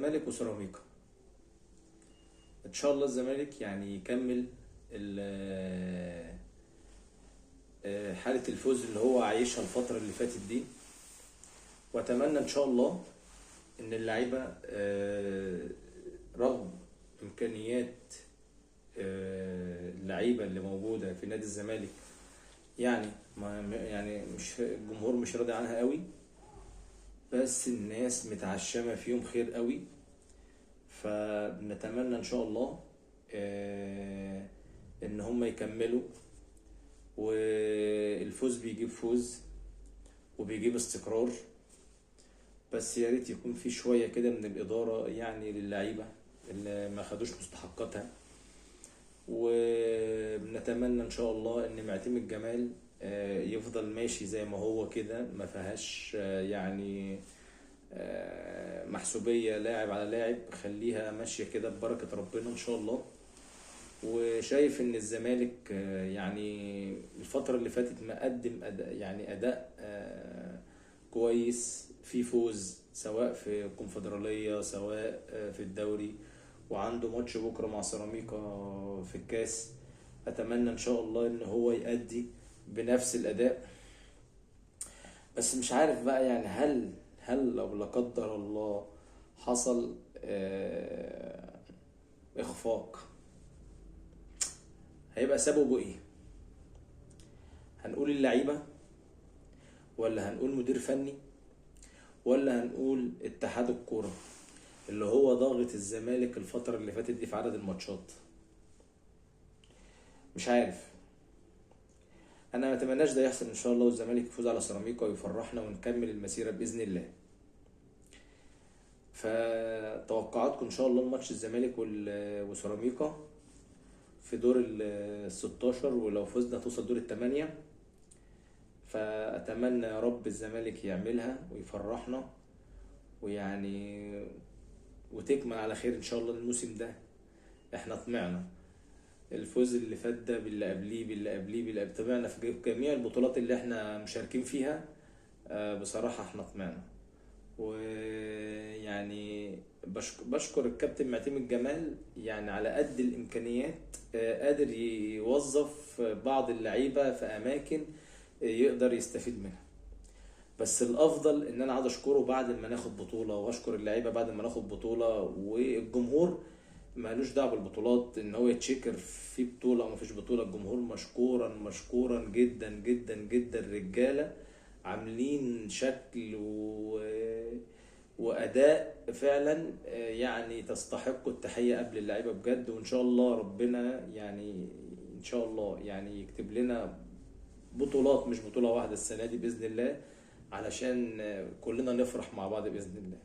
الزمالك وسيراميكا. ان شاء الله الزمالك يعني يكمل حالة الفوز اللي هو عايشها الفترة اللي فاتت دي، واتمنى ان شاء الله ان اللعيبة رغم امكانيات اللعيبة اللي موجودة في نادي الزمالك، يعني يعني مش الجمهور مش راضي عنها قوي، بس الناس متعشمة فيهم خير قوي. فنتمنى ان شاء الله ان هم يكملوا، والفوز بيجيب فوز وبيجيب استقرار. بس يا ريت يكون في شوية كده من الإدارة يعني للعيبة اللي ما خدوش مستحقاتها. ونتمنى ان شاء الله ان معتمد جمال يفضل ماشي زي ما هو كده، ما فيهاش يعني محسوبية لاعب على لاعب، خليها ماشية كده ببركة ربنا ان شاء الله. وشايف ان الزمالك يعني الفترة اللي فاتت مقدم أداء، يعني أداء كويس، في فوز سواء في الكونفدرالية سواء في الدوري، وعنده ماتش بكرة مع سيراميكا في الكاس. اتمنى ان شاء الله ان هو يأدي بنفس الاداء. بس مش عارف بقى يعني هل لو لا قدر الله حصل اخفاق، هيبقى سببه ايه؟ هنقول اللعيبة، ولا هنقول مدير فني، ولا هنقول اتحاد الكورة اللي هو ضاغط الزمالك الفترة اللي فاتت دي في عدد الماتشات؟ مش عارف. انا ما اتمناش ده يحصل ان شاء الله، والزمالك يفوز على سيراميكا ويفرحنا ونكمل المسيرة باذن الله. فتوقعاتكم ان شاء الله الماتش الزمالك وسيراميكا في دور ال 16، ولو فزنا توصل دور الثمانية. فاتمنى يا رب الزمالك يعملها ويفرحنا، ويعني وتكمل على خير ان شاء الله الموسم ده. احنا طمعنا الفوز اللي فات ده باللي قبليه باللي قبليه باللي قبليه، طمعنا في جميع البطولات اللي احنا مشاركين فيها. بصراحة احنا طمعنا. ويعني بشكر الكابتن معتمد جمال، يعني على قد الامكانيات قادر يوظف بعض اللعيبة في اماكن يقدر يستفيد منها. بس الافضل ان انا عاوز اشكره بعد ما ناخد بطولة، واشكر اللعيبة بعد ما ناخد بطولة، والجمهور مالوش دعوه بالبطولات ان هو يتشكر في بطوله او مفيش بطوله. الجمهور مشكورا مشكورا جدا جدا جدا، رجاله عاملين شكل واداء فعلا يعني تستحق التحيه قبل اللعيبه بجد. وان شاء الله ربنا يعني ان شاء الله يعني يكتب لنا بطولات، مش بطوله واحده السنه دي باذن الله، علشان كلنا نفرح مع بعض باذن الله.